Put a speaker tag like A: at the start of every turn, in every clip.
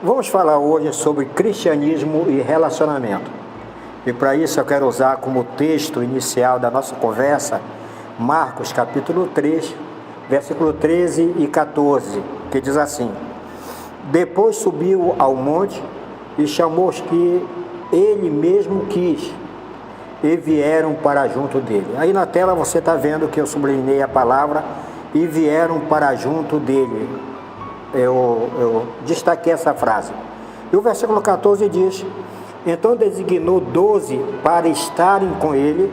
A: Vamos falar hoje sobre cristianismo e relacionamento. E para isso eu quero usar como texto inicial da nossa conversa Marcos capítulo 3, versículo 13 e 14, que diz assim: Depois subiu ao monte e chamou os que ele mesmo quis, e vieram para junto dele. Aí na tela você está vendo que eu sublinhei a palavra e vieram para junto dele. Eu destaquei essa frase. E o versículo 14 diz: Então designou 12 para estarem com ele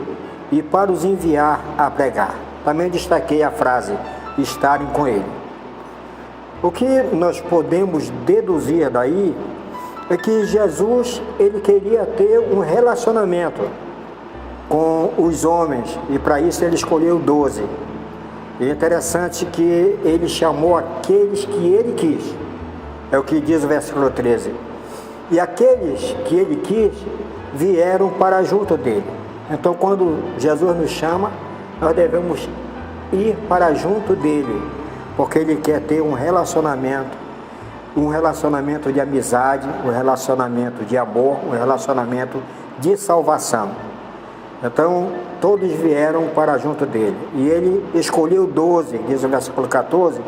A: e para os enviar a pregar. Também destaquei a frase, estarem com ele. O que nós podemos deduzir daí é que Jesus, ele queria ter um relacionamento com os homens, e para isso ele escolheu 12. E é interessante que ele chamou aqueles que ele quis, é o que diz o versículo 13. E aqueles que ele quis vieram para junto dele. Então, quando Jesus nos chama, nós devemos ir para junto dele, porque ele quer ter um relacionamento de amizade, um relacionamento de amor, um relacionamento de salvação. Então, todos vieram para junto dele. E ele escolheu 12, diz o versículo 14,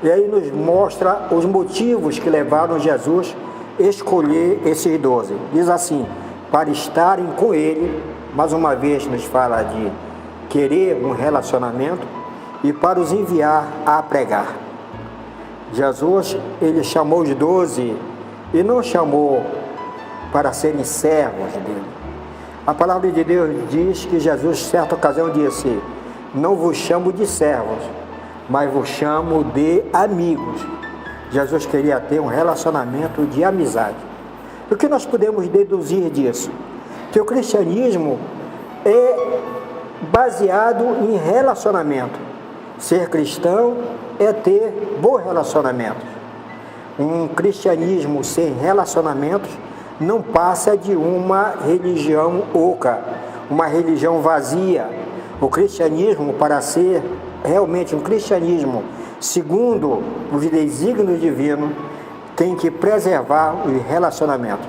A: e aí nos mostra os motivos que levaram Jesus a escolher esses 12. Diz assim: para estarem com ele, mais uma vez nos fala de querer um relacionamento, e para os enviar a pregar. Jesus, ele chamou os 12 e não chamou para serem servos dele. A palavra de Deus diz que Jesus, certa ocasião, disse: Não vos chamo de servos, mas vos chamo de amigos. Jesus queria ter um relacionamento de amizade. O que nós podemos deduzir disso? Que o cristianismo é baseado em relacionamento. Ser cristão é ter bons relacionamentos. Um cristianismo sem relacionamentos não passa de uma religião oca, uma religião vazia. O cristianismo, para ser realmente um cristianismo segundo os desígnios divinos, tem que preservar os relacionamentos.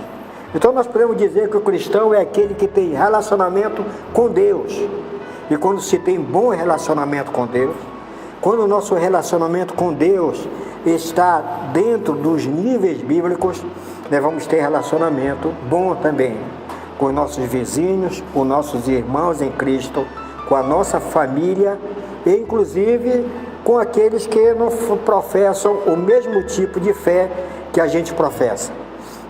A: Então nós podemos dizer que o cristão é aquele que tem relacionamento com Deus. E quando se tem bom relacionamento com Deus, quando o nosso relacionamento com Deus está dentro dos níveis bíblicos, nós vamos ter relacionamento bom também com os nossos vizinhos, com nossos irmãos em Cristo, com a nossa família e inclusive com aqueles que não professam o mesmo tipo de fé que a gente professa.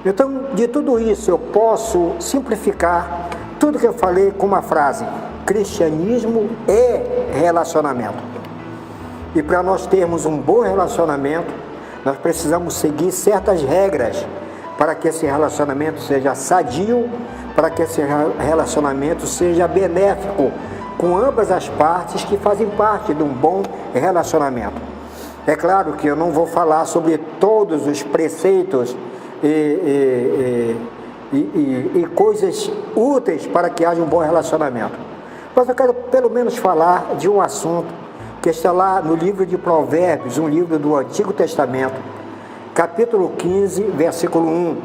A: Então, de tudo isso, eu posso simplificar tudo que eu falei com uma frase: cristianismo é relacionamento. E para nós termos um bom relacionamento, nós precisamos seguir certas regras para que esse relacionamento seja sadio, para que esse relacionamento seja benéfico com ambas as partes que fazem parte de um bom relacionamento. É claro que eu não vou falar sobre todos os preceitos e coisas úteis para que haja um bom relacionamento, mas eu quero pelo menos falar de um assunto que está lá no livro de Provérbios, um livro do Antigo Testamento, capítulo 15, versículo 1.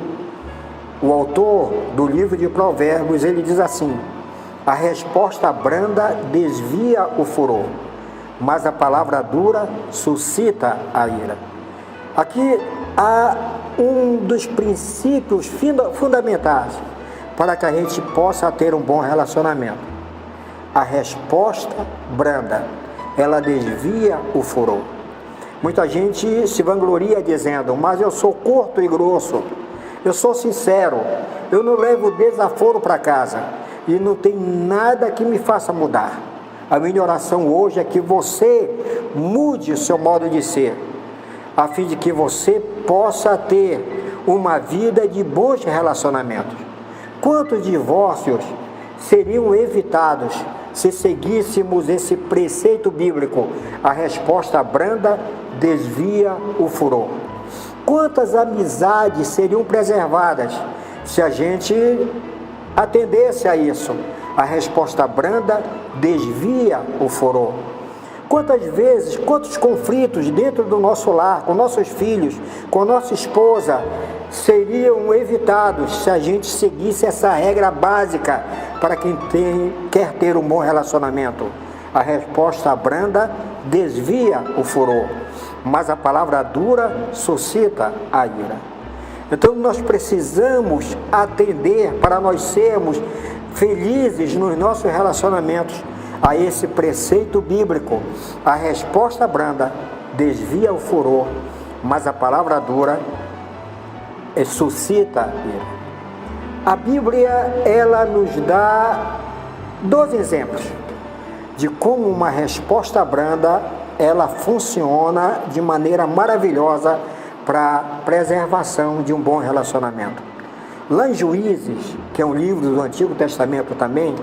A: O autor do livro de Provérbios, ele diz assim: a resposta branda desvia o furor, mas a palavra dura suscita a ira. Aqui há um dos princípios fundamentais para que a gente possa ter um bom relacionamento. A resposta branda, ela desvia o furor. Muita gente se vangloria dizendo: mas eu sou curto e grosso, eu sou sincero, eu não levo desaforo para casa e não tem nada que me faça mudar. A minha oração hoje é que você mude o seu modo de ser, a fim de que você possa ter uma vida de bons relacionamentos. Quantos divórcios seriam evitados se seguíssemos esse preceito bíblico: a resposta branda desvia o furor? Quantas amizades seriam preservadas se a gente atendesse a isso? A resposta branda desvia o furor. Quantas vezes, quantos conflitos dentro do nosso lar, com nossos filhos, com nossa esposa, seriam evitados se a gente seguisse essa regra básica para quem quer ter um bom relacionamento? A resposta branda desvia o furor, mas a palavra dura suscita a ira. Então nós precisamos atender, para nós sermos felizes nos nossos relacionamentos, a esse preceito bíblico. A resposta branda desvia o furor, mas a palavra dura suscita ira. A Bíblia, ela nos dá 2 exemplos de como uma resposta branda, ela funciona de maneira maravilhosa para a preservação de um bom relacionamento. Lá em Juízes, que é um livro do Antigo Testamento também,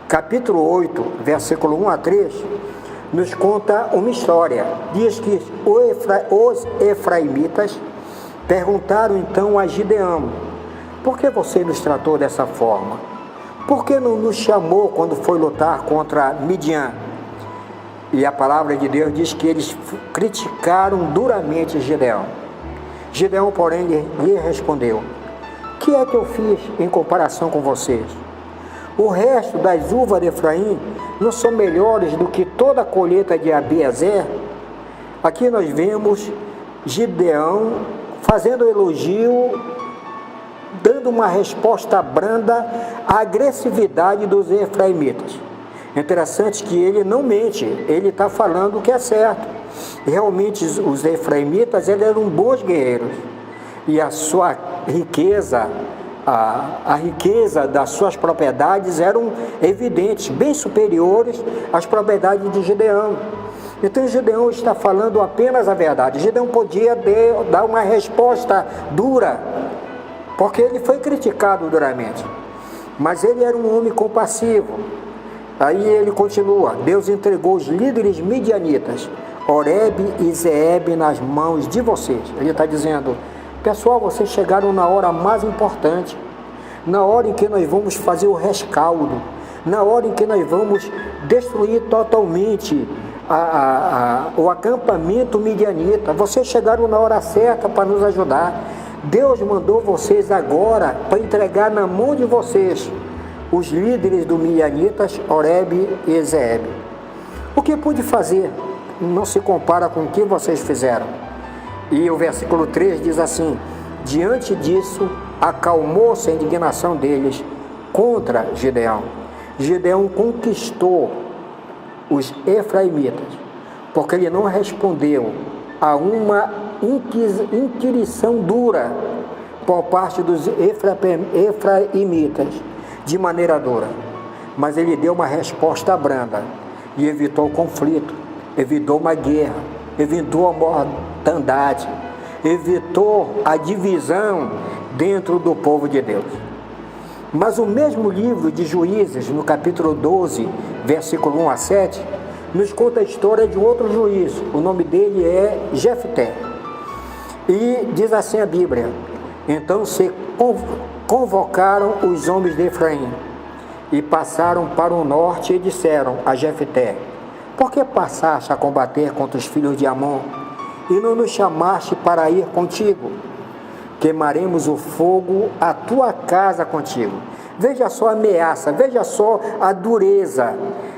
A: capítulo 8, versículo 1 a 3, nos conta uma história. Diz que os efraimitas perguntaram então a Gideão: por que você nos tratou dessa forma? Por que não nos chamou quando foi lutar contra Midian? E a palavra de Deus diz que eles criticaram duramente Gideão. Gideão, porém, lhe respondeu: o que é que eu fiz em comparação com vocês? O resto das uvas de Efraim não são melhores do que toda a colheita de Abiezer? Aqui nós vemos Gideão fazendo elogio, dando uma resposta branda à agressividade dos efraimitas. Interessante que ele não mente, ele está falando o que é certo. Realmente os efraimitas, eles eram bons guerreiros, e a sua riqueza, a riqueza das suas propriedades eram evidentes, bem superiores às propriedades de Gideão. Então Gideão está falando apenas a verdade. Gideão podia dar uma resposta dura, porque ele foi criticado duramente, mas ele era um homem compassivo. Aí ele continua: Deus entregou os líderes midianitas, Oreb e Zeeb, nas mãos de vocês. Ele está dizendo: pessoal, vocês chegaram na hora mais importante, na hora em que nós vamos fazer o rescaldo, na hora em que nós vamos destruir totalmente o acampamento midianita. Vocês chegaram na hora certa para nos ajudar. Deus mandou vocês agora para entregar na mão de vocês os líderes do midianitas, Oreb e Zeeb. O que pude fazer não se compara com o que vocês fizeram. E o versículo 3 diz assim: diante disso, acalmou-se a indignação deles contra Gideão. Gideão conquistou os efraimitas, porque ele não respondeu a uma inquirição dura por parte dos efraimitas de maneira dura, mas ele deu uma resposta branda e evitou o conflito, evitou uma guerra, evitou a mortandade, evitou a divisão dentro do povo de Deus. Mas o mesmo livro de Juízes, no capítulo 12, versículo 1 a 7, nos conta a história de outro juiz. O nome dele é Jefté. E diz assim a Bíblia: então se convocaram os homens de Efraim e passaram para o norte e disseram a Jefté: por que passaste a combater contra os filhos de Amon e não nos chamaste para ir contigo? Queimaremos o fogo à tua casa contigo. Veja só a ameaça, veja só a dureza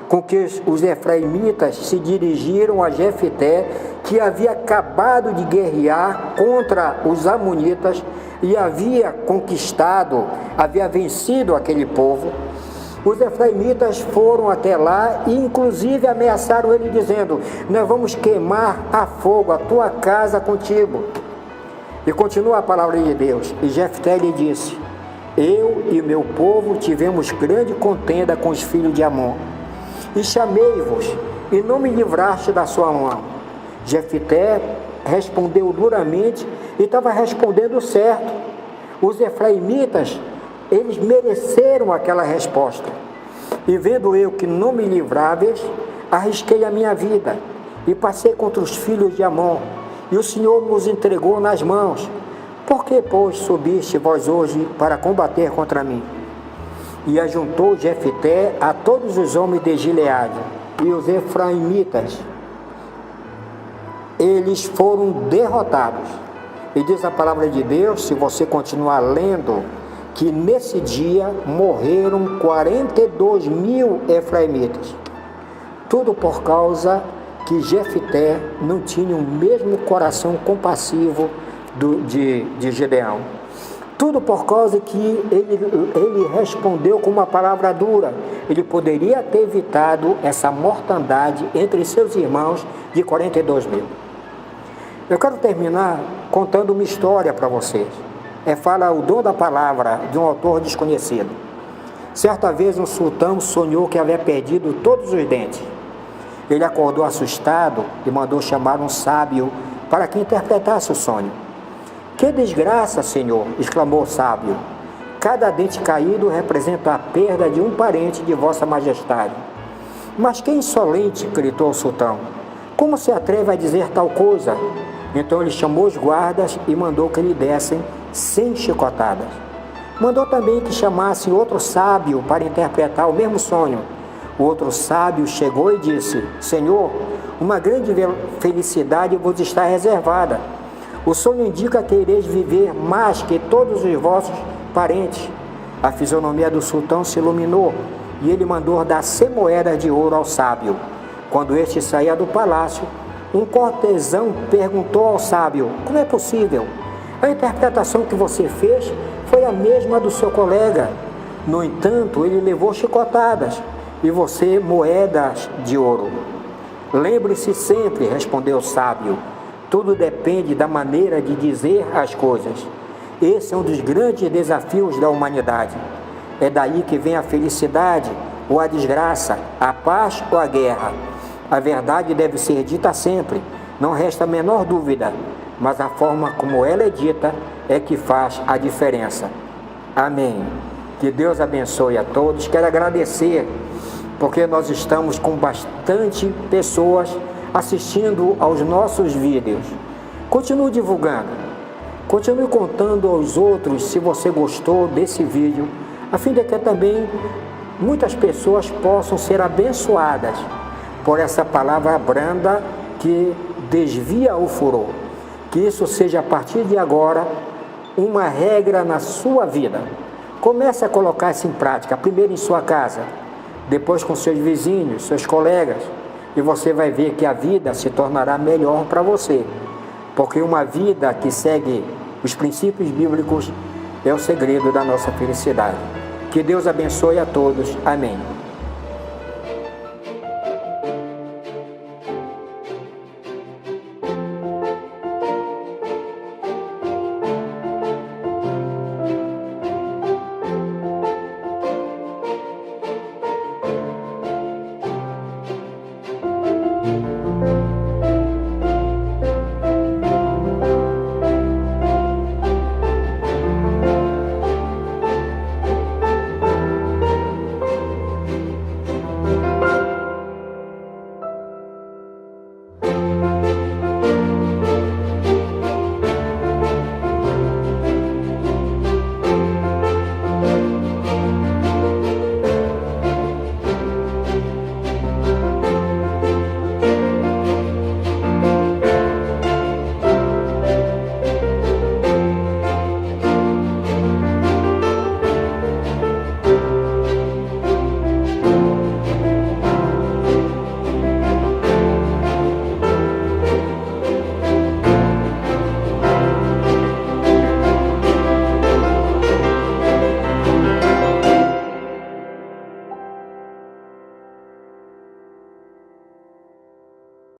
A: com que os efraimitas se dirigiram a Jefté, que havia acabado de guerrear contra os amonitas e havia conquistado, havia vencido aquele povo. Os efraimitas foram até lá e inclusive ameaçaram ele, dizendo: nós vamos queimar a fogo a tua casa contigo. E continua a palavra de Deus: e Jefté lhe disse: eu e meu povo tivemos grande contenda com os filhos de Amon, e chamei-vos, e não me livraste da sua mão. Jefté respondeu duramente, e estava respondendo certo. Os efraimitas, eles mereceram aquela resposta. E vendo eu que não me livráveis, arrisquei a minha vida, e passei contra os filhos de Amon, e o Senhor nos entregou nas mãos. Por que, pois, subiste vós hoje para combater contra mim? E ajuntou Jefté a todos os homens de Gileade, e os efraimitas eles foram derrotados. E diz a palavra de Deus, se você continuar lendo, que nesse dia morreram 42.000 efraimitas. Tudo por causa que Jefté não tinha o mesmo coração compassivo de Gideão. Tudo por causa que ele respondeu com uma palavra dura. Ele poderia ter evitado essa mortandade entre seus irmãos de 42.000. Eu quero terminar contando uma história para vocês. Fala o dom da palavra de um autor desconhecido. Certa vez um sultão sonhou que havia perdido todos os dentes. Ele acordou assustado e mandou chamar um sábio para que interpretasse o sonho. "Que desgraça, senhor!" exclamou o sábio. "Cada dente caído representa a perda de um parente de vossa majestade." "Mas que insolente!" gritou o sultão. "Como se atreve a dizer tal coisa?" Então ele chamou os guardas e mandou que lhe dessem 100 chicotadas. Mandou também que chamassem outro sábio para interpretar o mesmo sonho. O outro sábio chegou e disse: "Senhor, uma grande felicidade vos está reservada. O sonho indica que ireis viver mais que todos os vossos parentes." A fisionomia do sultão se iluminou e ele mandou dar 100 moedas de ouro ao sábio. Quando este saía do palácio, um cortesão perguntou ao sábio: "Como é possível? A interpretação que você fez foi a mesma do seu colega. No entanto, ele levou chicotadas e você moedas de ouro." "Lembre-se sempre", respondeu o sábio, "tudo depende da maneira de dizer as coisas. Esse é um dos grandes desafios da humanidade. É daí que vem a felicidade ou a desgraça, a paz ou a guerra. A verdade deve ser dita sempre, não resta a menor dúvida, mas a forma como ela é dita é que faz a diferença." Amém. Que Deus abençoe a todos. Quero agradecer, porque nós estamos com bastante pessoas assistindo aos nossos vídeos. Continue divulgando, continue contando aos outros se você gostou desse vídeo, a fim de que também muitas pessoas possam ser abençoadas por essa palavra branda que desvia o furor. Que isso seja a partir de agora uma regra na sua vida. Comece a colocar isso em prática, primeiro em sua casa, depois com seus vizinhos, seus colegas, e você vai ver que a vida se tornará melhor para você, porque uma vida que segue os princípios bíblicos é o segredo da nossa felicidade. Que Deus abençoe a todos. Amém.